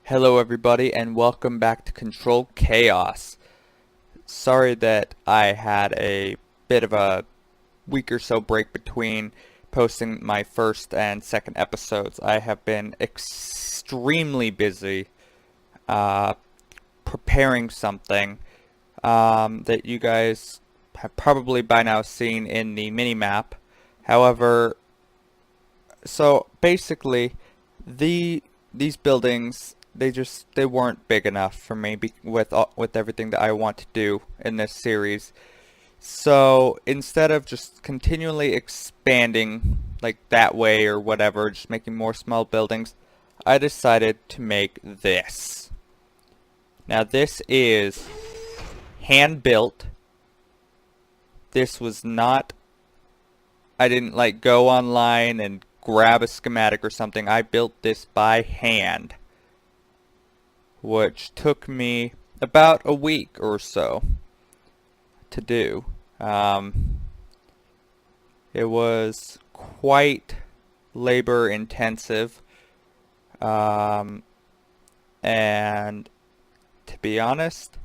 Hello everybody and welcome back to Controlled Chaos. Sorry that I had a bit of a week or so break between posting my first and second episodes. I have been extremely busy preparing something that you guys have probably by now seen in the mini-map. However, so basically these buildings, they weren't big enough for me with everything that I want to do in this series. So instead of just continually expanding like that way or whatever, just making more small buildings, I decided to make this. Now this is hand built. This was not, I didn't like go online and grab a schematic or something. I built this by hand, which took me about a week or so to do. It was quite labor intensive, and to be honest,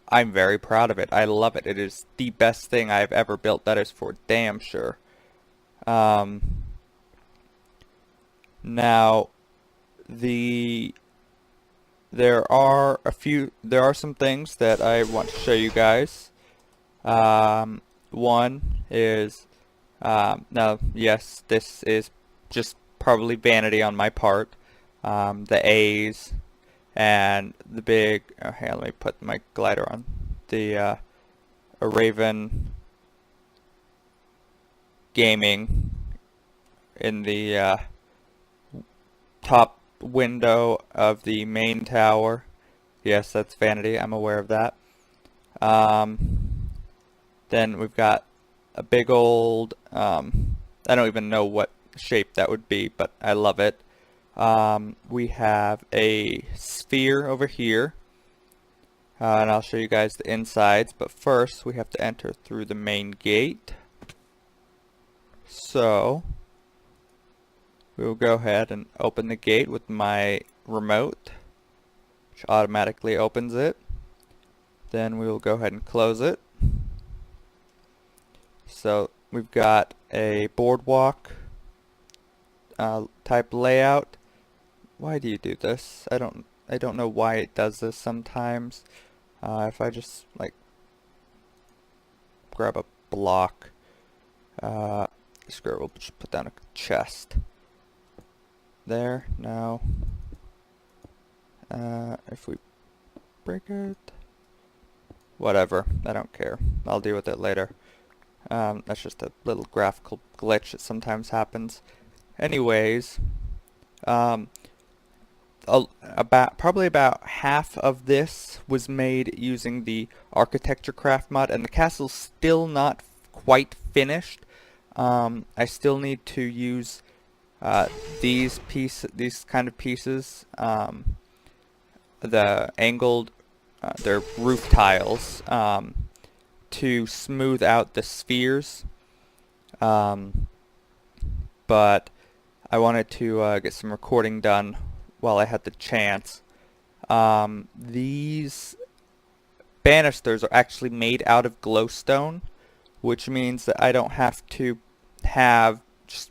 I'm very proud of it. I love it. It is the best thing I've ever built, that is for damn sure. Now there are some things that I want to show you guys. One is, now yes, this is just probably vanity on my part. The A's and the big, okay, let me put my glider on. A Raven Gaming in the top window of the main tower. Yes, that's vanity, I'm aware of that. Then we've got a big old, I don't even know what shape that would be, but I love it. We have a sphere over here, and I'll show you guys the insides, but first we have to enter through the main gate. So we will go ahead and open the gate with my remote, which automatically opens it. Then we will go ahead and close it. So we've got a boardwalk type layout. Why do you do this? I don't know why it does this sometimes. If I just like grab a block, screw it, we'll just put down a chest. There, now, if we break it, whatever, I don't care, I'll deal with it later. That's just a little graphical glitch that sometimes happens. Anyways, probably about half of this was made using the architecture craft mod, and the castle's still not quite finished. I still need to use these kind of pieces, the angled, they're roof tiles, to smooth out the spheres. But I wanted to get some recording done while I had the chance. These banisters are actually made out of glowstone, which means that I don't have to have just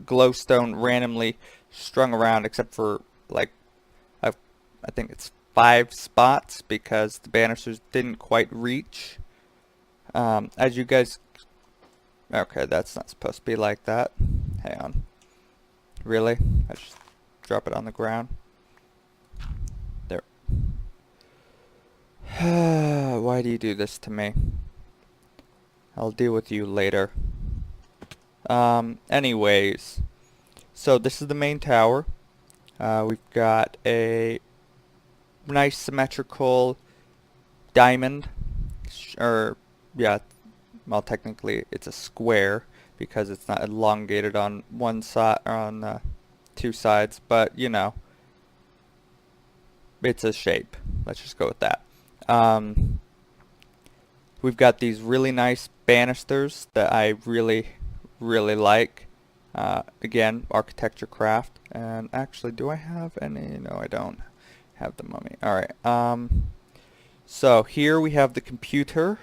glowstone randomly strung around, except for like I think it's 5 spots, because the banisters didn't quite reach. As you guys, okay, that's not supposed to be like that. Hang on, really? I just drop it on the ground. There. Why do you do this to me? I'll deal with you later. Anyways, so this is the main tower. We've got a nice symmetrical diamond, or yeah, well, technically it's a square because it's not elongated on one side or on two sides, but you know, it's a shape. Let's just go with that. Um, we've got these really nice banisters that I really like. Again, architecture craft. And actually, do I have any? No, I don't have the mummy. Alright, so here we have the computer,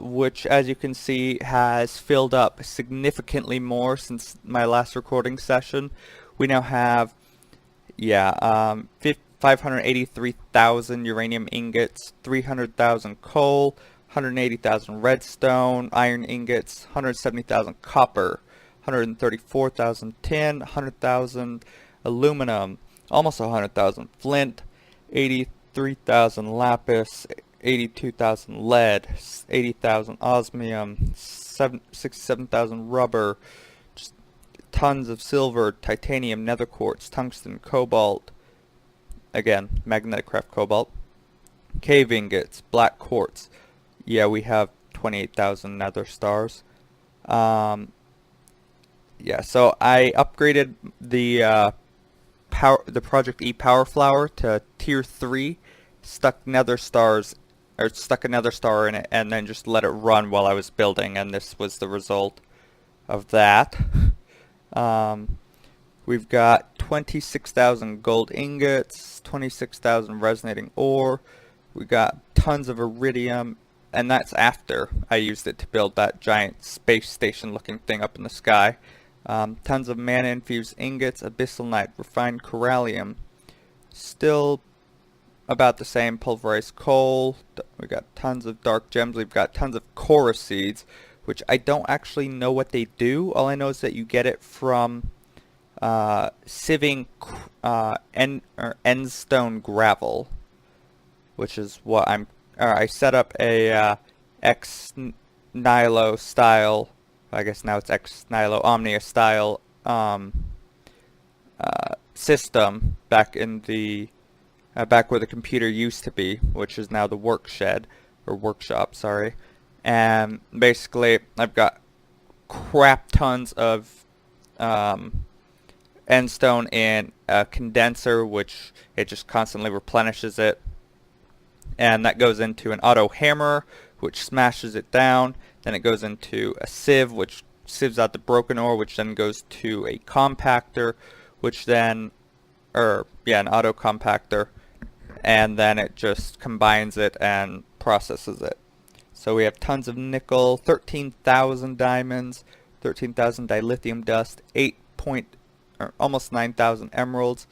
which as you can see has filled up significantly more since my last recording session. We now have, yeah, 583,000 uranium ingots, 300,000 coal, 180,000 redstone, iron ingots, 170,000 copper, 134,000 tin, 100,000 aluminum, almost 100,000 flint, 83,000 lapis, 82,000 lead, 80,000 osmium, 67,000 rubber, just tons of silver, titanium, nether quartz, tungsten, cobalt, again, magnetic craft cobalt, cave ingots, black quartz. Yeah, we have 28,000 nether stars. Yeah, so I upgraded the Project E Power Flower to tier 3, stuck nether stars, or stuck a nether star in it, and then just let it run while I was building, and this was the result of that. We've got 26,000 gold ingots, 26,000 resonating ore. We got tons of iridium, and that's after I used it to build that giant space station looking thing up in the sky. Tons of mana infused ingots, abyssalite, refined corallium. Still about the same, pulverized coal. We got tons of dark gems. We've got tons of Chora seeds, which I don't actually know what they do. All I know is that you get it from sieving endstone gravel, which is what I set up a ex nihilo style. I guess now it's ex nihilo omnia style system back in the back where the computer used to be, which is now the workshop. Sorry. And basically, I've got crap tons of endstone in a condenser, which it just constantly replenishes it, and that goes into an auto hammer, which smashes it down. Then it goes into a sieve, which sieves out the broken ore, which then goes to a compactor, which then, an auto compactor, and then it just combines it and processes it. So we have tons of nickel, 13,000 diamonds, 13,000 dilithium dust, almost 9,000 emeralds.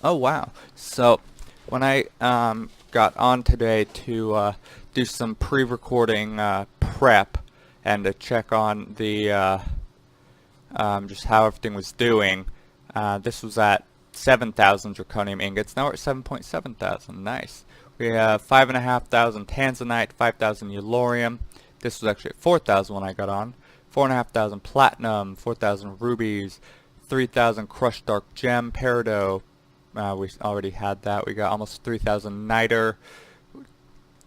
Oh wow! So when I got on today to do some pre-recording prep and to check on the just how everything was doing, this was at 7,000 draconium ingots. Now we're at 7.7 thousand. Nice. We have 5,500 tanzanite, 5,000 yellorium. This was actually at 4,000 when I got on. 4,500 platinum, 4,000 rubies, 3,000 crushed dark gem, peridot. We already had that. We got almost 3,000 niter.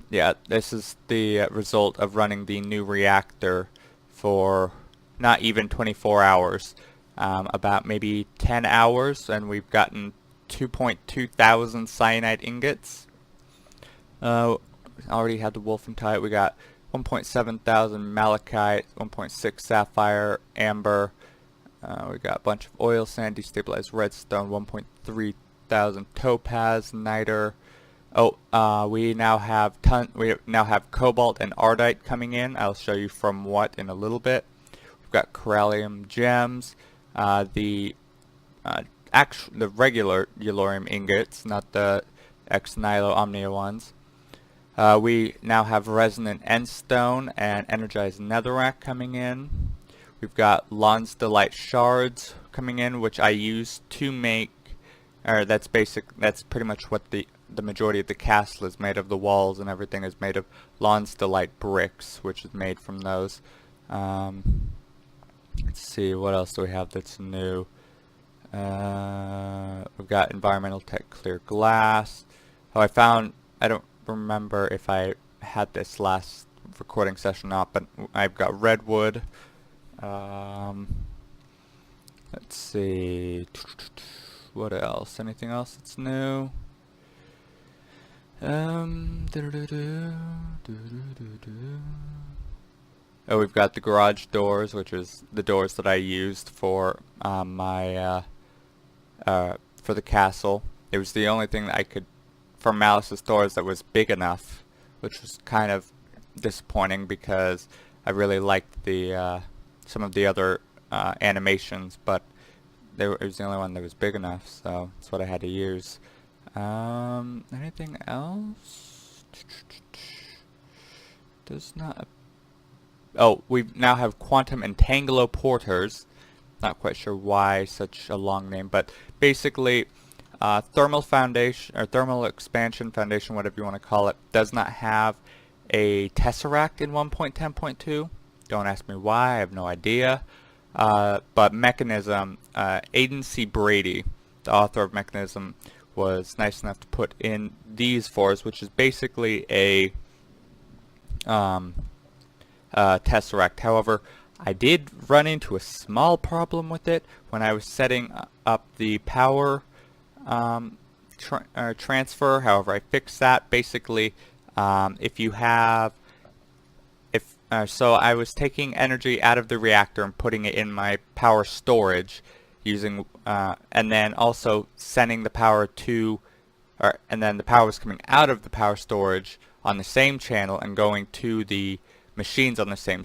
Yeah, this is the result of running the new reactor for not even 24 hours. About maybe 10 hours, and we've gotten 2.2 thousand cyanide ingots. Already had the wolfentite. We got 1.7 thousand malachite, 1.6 sapphire, amber. We got a bunch of oil sand, destabilized redstone, 1.3 thousand topaz, niter. We now have cobalt and ardite coming in. I'll show you from what in a little bit. We've got corallium gems. The regular yellorium ingots, not the ex nihilo omnia ones. We now have resonant endstone and energized netherrack coming in. We've got Lonsdaleite shards coming in, which I use to make, that's pretty much what the majority of the castle is made of. The walls and everything is made of Lonsdaleite bricks, which is made from those. Let's see, what else do we have that's new? We've got environmental tech clear glass. Oh, I remember if I had this last recording session or not, but I've got redwood. Let's see. What else? Anything else that's new? Oh, we've got the garage doors, which is the doors that I used for my for the castle. It was the only thing that I could, from Malice's doors, that was big enough, which was kind of disappointing because I really liked the some of the other animations, but it was the only one that was big enough, so that's what I had to use. Anything else? Does not. Oh, we now have quantum entanguloporters. Not quite sure why such a long name, but basically, thermal foundation or thermal expansion foundation, whatever you want to call it, does not have a tesseract in 1.10.2. Don't ask me why. I have no idea. But Mechanism, Aidan C. Brady, the author of Mechanism, was nice enough to put in these for us, which is basically a tesseract. However, I did run into a small problem with it when I was setting up the power transfer. However, I fixed that. Basically, if you have so I was taking energy out of the reactor and putting it in my power storage using and then also sending the power to and then the power was coming out of the power storage on the same channel and going to the machines on the same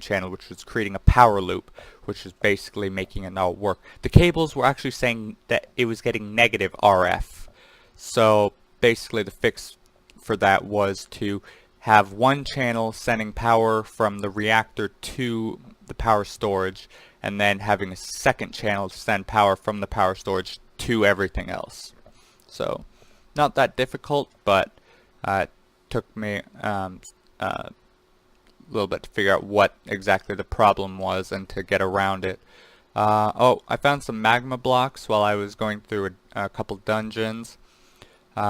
channel, which was creating a power loop, which is basically making it not work. The cables were actually saying that it was getting negative RF. So basically the fix for that was to have one channel sending power from the reactor to the power storage, and then having a second channel to send power from the power storage to everything else. So, not that difficult, but it took me a little bit to figure out what exactly the problem was and to get around it. Oh, I found some magma blocks while I was going through a couple dungeons. We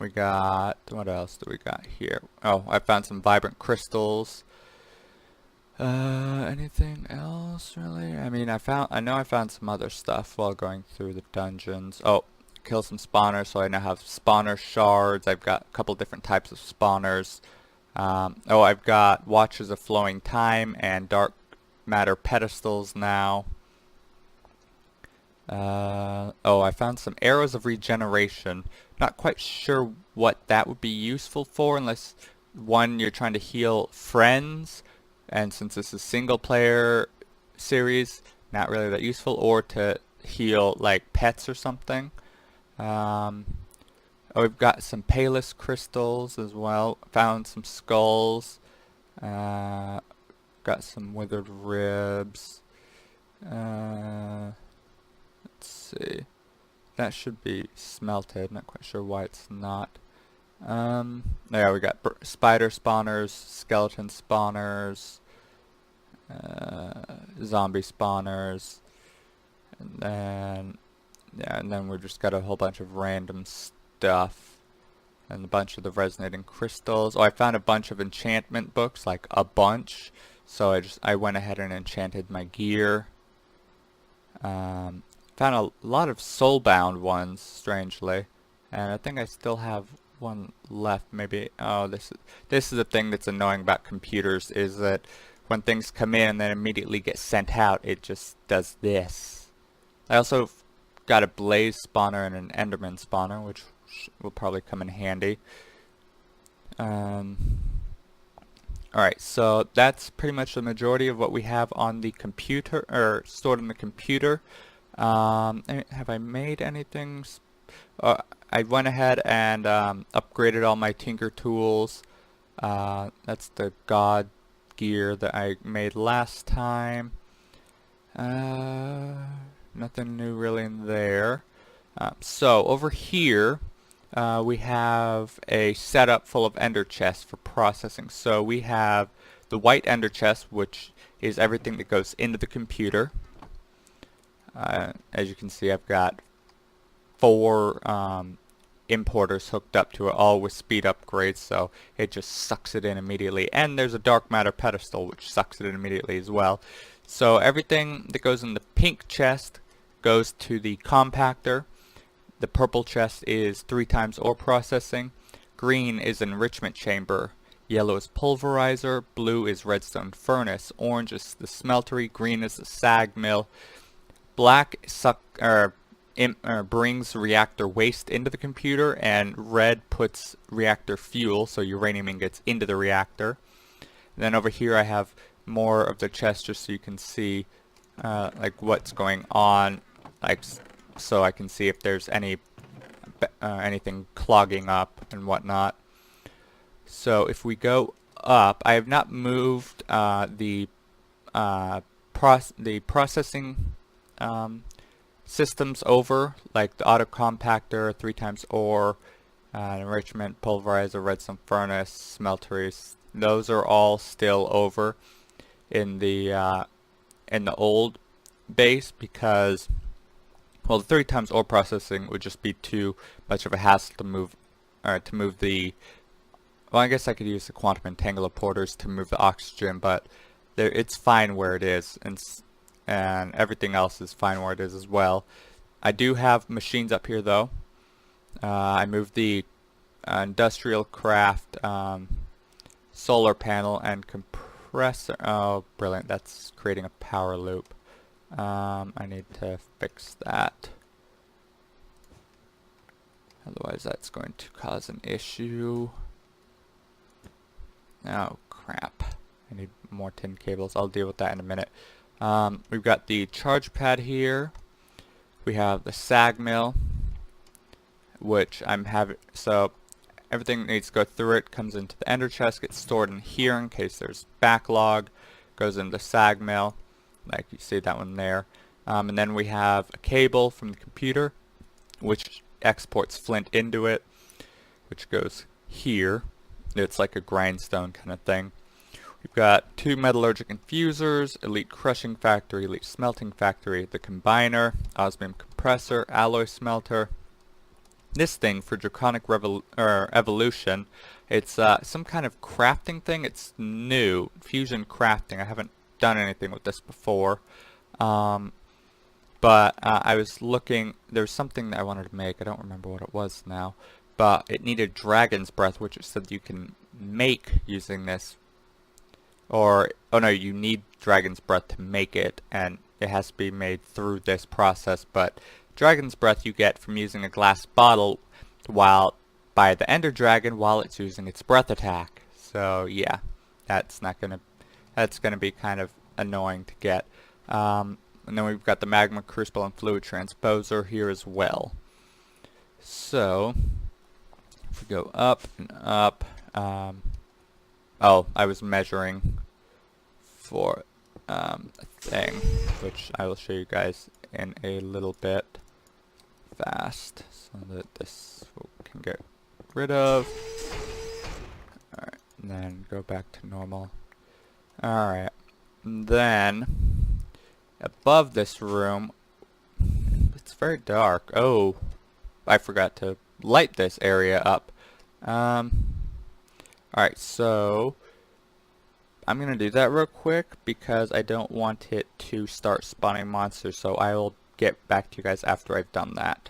got, what else do we got here? Oh, I found some vibrant crystals. Anything else really? I mean, I know I found some other stuff while going through the dungeons. Oh, kill some spawners, so I now have spawner shards. I've got a couple different types of spawners. Oh, I've got Watches of Flowing Time and Dark Matter pedestals now. Oh, I found some arrows of regeneration. Not quite sure what that would be useful for, unless one, you're trying to heal friends, and since this is single player series, not really that useful, or to heal like pets or something. Oh, we've got some Palus crystals as well. Found some skulls. Got some withered ribs. Let's see. That should be smelted. Not quite sure why it's not. Yeah, we got spider spawners, skeleton spawners, zombie spawners, and then we've just got a whole bunch of random stuff, and a bunch of the resonating crystals. Oh, I found a bunch of enchantment books, like a bunch. So I went ahead and enchanted my gear. Found a lot of soulbound ones, strangely, and I think I still have one left. Maybe. Oh, this is the thing that's annoying about computers, is that when things come in and then immediately get sent out, it just does this. I also got a blaze spawner and an enderman spawner, which will probably come in handy. Alright, so that's pretty much the majority of what we have on the computer, or stored in the computer. Have I made anything? I went ahead and upgraded all my tinker tools. That's the god gear that I made last time. Nothing new really in there. So over here we have a setup full of ender chests for processing. So we have the white ender chest, which is everything that goes into the computer. As you can see, I've got 4 importers hooked up to it, all with speed upgrades, so it just sucks it in immediately. And there's a dark matter pedestal which sucks it in immediately as well. So everything that goes in the pink chest goes to the compactor. The purple chest is 3 times ore processing. Green is enrichment chamber. Yellow is pulverizer. Blue is redstone furnace. Orange is the smeltery. Green is the sag mill. Black brings reactor waste into the computer, and red puts reactor fuel, so uranium gets into the reactor. And then over here I have more of the chest just so you can see like what's going on, like so I can see if there's anything clogging up and whatnot. So if we go up, I have not moved the processing systems over, like the auto compactor, 3 times ore, enrichment, pulverizer, redstone furnace, smelteries. Those are all still over in the old base because, well, the 3 times ore processing would just be too much of a hassle to move the. Well, I guess I could use the quantum entangler porters to move the oxygen, but it's fine where it is, and everything else is fine where it is as well. I do have machines up here though. I moved the industrial craft solar panel and compressor. Oh, brilliant! That's creating a power loop. I need to fix that. Otherwise that's going to cause an issue. Oh crap. I need more tin cables. I'll deal with that in a minute. We've got the charge pad here. We have the sag mill, which I'm having, so everything needs to go through it, comes into the ender chest, gets stored in here in case there's backlog, goes into the sag mill, like you see that one there. And then we have a cable from the computer, which exports flint into it, which goes here. It's like a grindstone kind of thing. We've got 2 metallurgic infusers, elite crushing factory, elite smelting factory, the combiner, osmium compressor, alloy smelter. This thing for draconic evolution, it's some kind of crafting thing. It's new, fusion crafting. I haven't done anything with this before. But I was looking, there's something that I wanted to make. I don't remember what it was now. But it needed dragon's breath, which it said you can make using this. Or, oh no, you need dragon's breath to make it, and it has to be made through this process. But dragon's breath you get from using a glass bottle by the ender dragon while it's using its breath attack. So yeah, that's gonna be kind of annoying to get. And then we've got the magma crucible and fluid transposer here as well. So if we go up and up, oh, I was measuring for a thing, which I will show you guys in a little bit fast, so that this can get rid of. Alright, and then go back to normal. Alright, then above this room, it's very dark. Oh, I forgot to light this area up. Alright, so I'm going to do that real quick because I don't want it to start spawning monsters, so I will get back to you guys after I've done that.